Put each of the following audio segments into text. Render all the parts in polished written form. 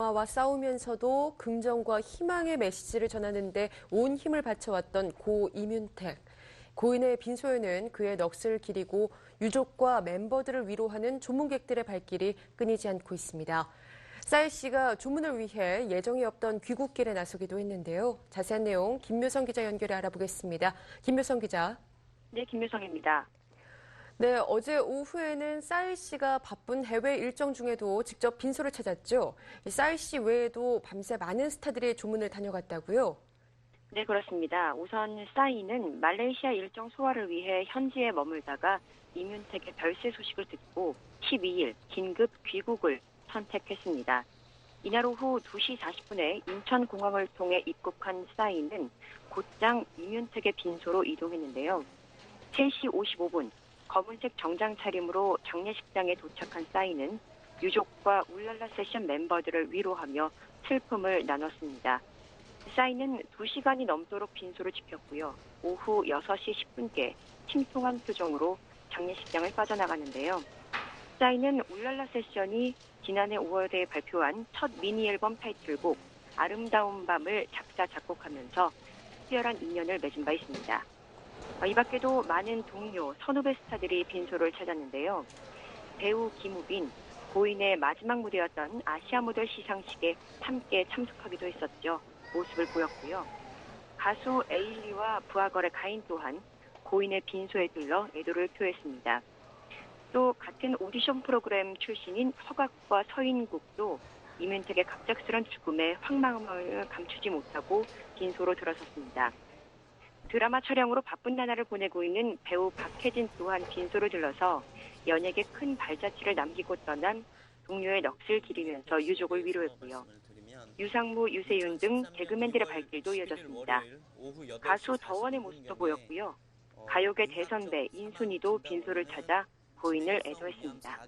와 싸우면서도 긍정과 희망의 메시지를 전하는데 온 힘을 바쳐왔던 고 이뮨택. 고인의 빈소에는 그의 넋을 기리고 유족과 멤버들을 위로하는 조문객들의 발길이 끊이지 않고 있습니다. 싸이 씨가 조문을 위해 예정이 없던 귀국길에 나서기도 했는데요. 자세한 내용 김묘성 기자 연결해 알아보겠습니다. 김묘성 기자. 네, 김묘성입니다. 네, 어제 오후에는 싸이 씨가 바쁜 해외 일정 중에도 직접 빈소를 찾았죠. 싸이 씨 외에도 밤새 많은 스타들이 조문을 다녀갔다고요? 네, 그렇습니다. 우선 싸이는 말레이시아 일정 소화를 위해 현지에 머물다가 이뮨택의 별세 소식을 듣고 12일 긴급 귀국을 선택했습니다. 이날 오후 2시 40분에 인천공항을 통해 입국한 싸이는 곧장 이뮨택의 빈소로 이동했는데요. 3시 55분 검은색 정장 차림으로 장례식장에 도착한 싸이는 유족과 울랄라 세션 멤버들을 위로하며 슬픔을 나눴습니다. 싸이는 2시간이 넘도록 빈소를 지켰고요. 오후 6시 10분께 침통한 표정으로 장례식장을 빠져나갔는데요. 싸이는 울랄라 세션이 지난해 5월에 발표한 첫 미니 앨범 타이틀곡 아름다운 밤을 작사 작곡하면서 특별한 인연을 맺은 바 있습니다. 이 밖에도 많은 동료, 선후배 스타들이 빈소를 찾았는데요. 배우 김우빈, 고인의 마지막 무대였던 아시아 모델 시상식에 함께 참석하기도 했었죠. 모습을 보였고요. 가수 에일리와 부하걸의 가인 또한 고인의 빈소에 들러 애도를 표했습니다. 또 같은 오디션 프로그램 출신인 허각과 서인국도 이뮨택의 갑작스런 죽음에 황망함을 감추지 못하고 빈소로 들어섰습니다. 드라마 촬영으로 바쁜 나날을 보내고 있는 배우 박혜진 또한 빈소를 들러서 연예계 큰 발자취를 남기고 떠난 동료의 넋을 기리면서 유족을 위로했고요. 유상무, 유세윤 등 개그맨들의 발길도 이어졌습니다. 가수 더원의 모습도 보였고요. 가요계 대선배 인순이도 빈소를 찾아 고인을 애도했습니다.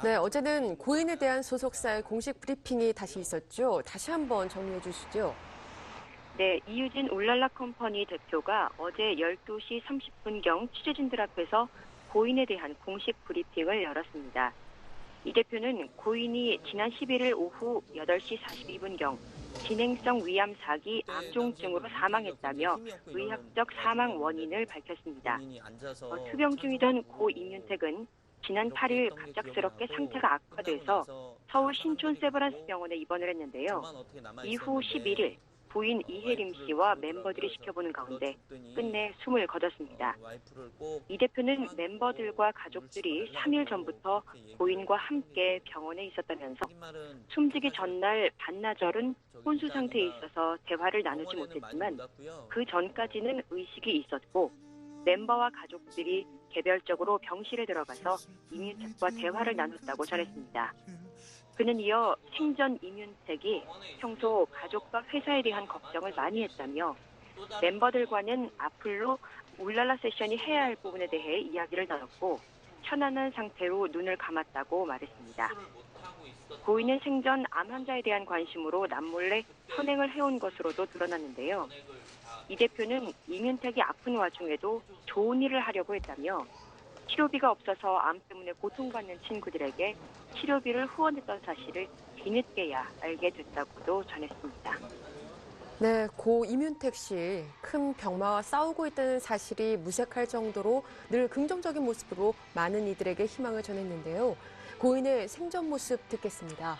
네, 어제는 고인에 대한 소속사의 공식 브리핑이 다시 있었죠. 다시 한번 정리해 주시죠. 네, 이유진 울랄라 컴퍼니 대표가 어제 12시 30분경 취재진들 앞에서 고인에 대한 공식 브리핑을 열었습니다. 이 대표는 고인이 지난 11일 오후 8시 42분경 진행성 위암 4기 암종증으로 사망했다며 의학적 사망 원인을 밝혔습니다. 투병 중이던 고 이뮨택은 지난 8일 갑작스럽게 상태가 악화돼서 서울 신촌 세브란스 병원에 입원을 했는데요. 이후 11일 부인 이혜림 씨와 멤버들이 지켜보는 가운데 끝내 숨을 거뒀습니다. 이 대표는 멤버들과 가족들이 3일 전부터 고인과 함께 병원에 있었다면서 숨지기 전날 반나절은 혼수 상태에 있어서 대화를 나누지 못했지만 그 전까지는 의식이 있었고 멤버와 가족들이 개별적으로 병실에 들어가서 이뮨택과 대화를 나눴다고 전했습니다. 그는 이어 생전 이뮨택이 평소 가족과 회사에 대한 걱정을 많이 했다며 멤버들과는 앞으로 울랄라 세션이 해야 할 부분에 대해 이야기를 나눴고 편안한 상태로 눈을 감았다고 말했습니다. 고인은 생전 암 환자에 대한 관심으로 남몰래 선행을 해온 것으로도 드러났는데요. 이 대표는 이뮨택이 아픈 와중에도 좋은 일을 하려고 했다며 치료비가 없어서 암 때문에 고통받는 친구들에게 치료비를 후원했던 사실을 뒤늦게야 알게 됐다고도 전했습니다. 네, 고 이뮨택 씨 큰 병마와 싸우고 있다는 사실이 무색할 정도로 늘 긍정적인 모습으로 많은 이들에게 희망을 전했는데요. 고인의 생전 모습 듣겠습니다.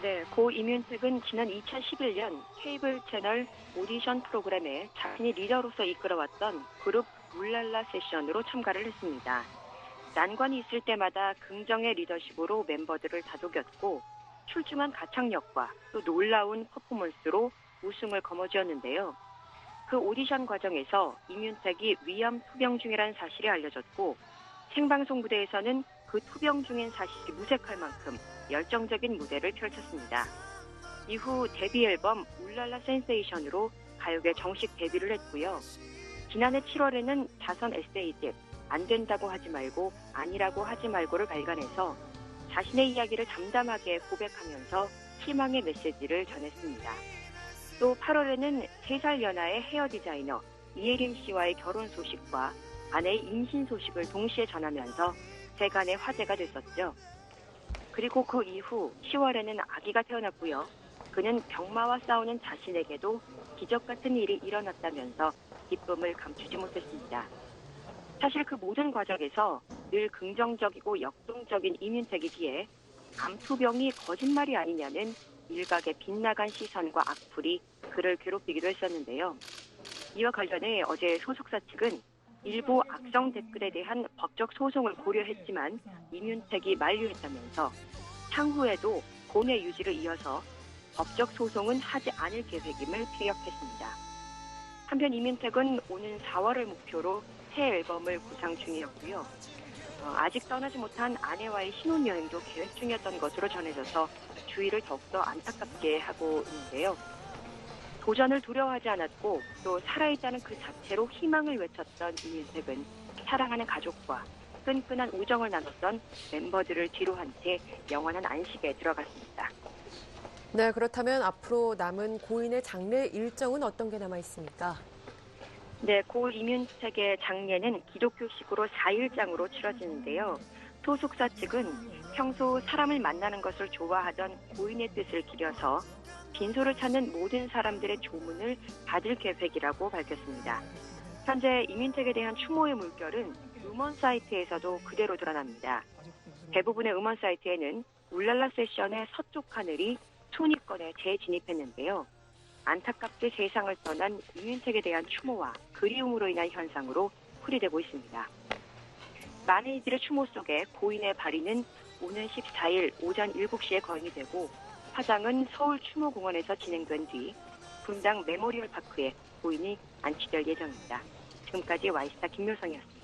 네, 고 이뮨택은 지난 2011년 케이블 채널 오디션 프로그램에 자신이 리더로서 이끌어왔던 그룹 울랄라 세션으로 참가를 했습니다. 난관이 있을 때마다 긍정의 리더십으로 멤버들을 다독였고 출중한 가창력과 또 놀라운 퍼포먼스로 우승을 거머쥐었는데요. 그 오디션 과정에서 이뮨택이 위암 투병 중이라는 사실이 알려졌고 생방송 무대에서는 그 투병 중인 사실이 무색할 만큼 열정적인 무대를 펼쳤습니다. 이후 데뷔 앨범 울랄라 센세이션으로 가요계 정식 데뷔를 했고요. 지난해 7월에는 자선 에세이집 안 된다고 하지 말고 아니라고 하지 말고를 발간해서 자신의 이야기를 담담하게 고백하면서 희망의 메시지를 전했습니다. 또 8월에는 3살 연하의 헤어 디자이너 이혜림 씨와의 결혼 소식과 아내의 임신 소식을 동시에 전하면서 세간의 화제가 됐었죠. 그리고 그 이후 10월에는 아기가 태어났고요. 그는 병마와 싸우는 자신에게도 기적 같은 일이 일어났다면서 기쁨을 감추지 못했습니다. 사실 그 모든 과정에서 늘 긍정적이고 역동적인 이민택이기에 암투병이 거짓말이 아니냐는 일각의 빗나간 시선과 악플이 그를 괴롭히기도 했었는데요. 이와 관련해 어제 소속사 측은 일부 악성 댓글에 대한 법적 소송을 고려했지만 이민택이 만류했다면서 향후에도 고뇌 유지를 이어서 법적 소송은 하지 않을 계획임을 피력했습니다. 한편 이민택은 오는 4월을 목표로 새 앨범을 구상 중이었고요. 아직 떠나지 못한 아내와의 신혼여행도 계획 중이었던 것으로 전해져서 주위를 더욱더 안타깝게 하고 있는데요. 도전을 두려워하지 않았고 또 살아있다는 그 자체로 희망을 외쳤던 이민택은 사랑하는 가족과 끈끈한 우정을 나눴던 멤버들을 뒤로한 채 영원한 안식에 들어갔습니다. 네, 그렇다면 앞으로 남은 고인의 장례 일정은 어떤 게 남아 있습니까? 네, 고 이민택의 장례는 기독교식으로 4일장으로 치러지는데요. 소속사 측은 평소 사람을 만나는 것을 좋아하던 고인의 뜻을 기려서 빈소를 찾는 모든 사람들의 조문을 받을 계획이라고 밝혔습니다. 현재 이민택에 대한 추모의 물결은 음원 사이트에서도 그대로 드러납니다. 대부분의 음원 사이트에는 울랄라 세션의 서쪽 하늘이 순위권에 재진입했는데요. 안타깝게 세상을 떠난 이민택에 대한 추모와 그리움으로 인한 현상으로 풀이되고 있습니다. 많은 이들의 추모 속에 고인의 발인은 오는 14일 오전 7시에 거행이 되고 화장은 서울 추모공원에서 진행된 뒤 분당 메모리얼 파크에 고인이 안치될 예정입니다. 지금까지 와이스타 김묘성이었습니다.